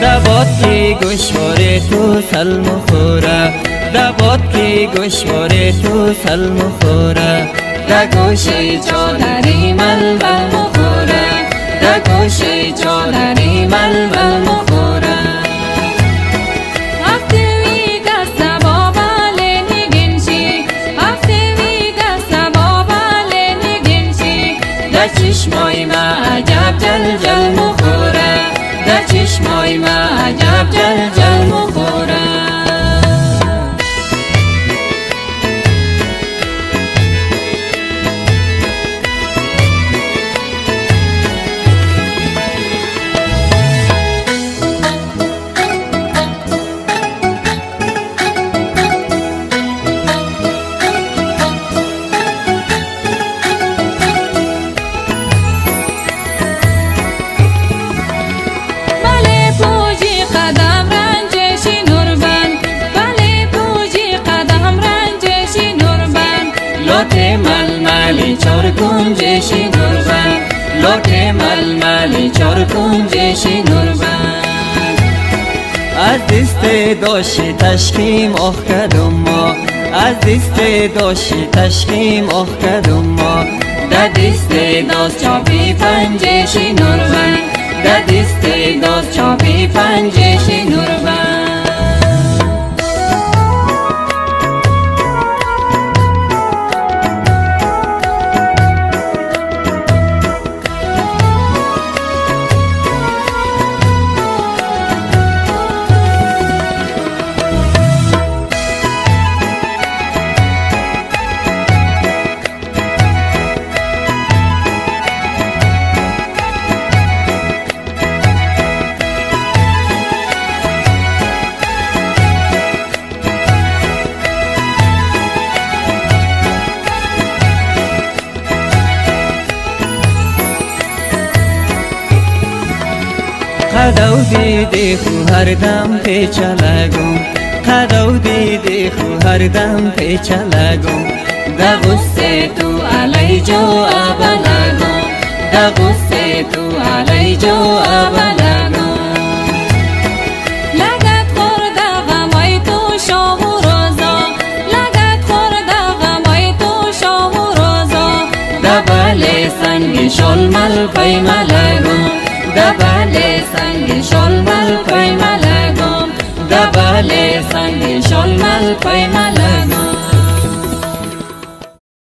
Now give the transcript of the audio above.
دبات کی گوشواره تو سلم خوره دبات کی گوشواره تو سلم خوره در گوشه چادری ململ مخوره در گوشه چادری ململ مخوره در چشمای ما عجب جل جل مخوره در چشمای ما عجب جل جل مخوره لوٹے ململی چور کنجشی نوربان لوٹے ململی چور کنجشی نوربان از دست داشتی تشکیم آخ کدوم ما از دست داشتی تشکیم آخ کدوم ما در دست داست چاپی پنجشی نوربان در دست داست چاپی پنجشی نوربان خداو دیدی خو هر دم پیچه لگم خداو دیدی خو هر دم پیچه لگم دا غصه تو علی جواب لگم دا غصه تو علی جواب لگم لگت خورده غمای تو شام و روزا لگت خورده غمای تو شام و روزا دبل سنگ شلمل پیمه لگم دبل سنگ شلمل پیمه لگم دبل سنگ شلمل پیمه لگم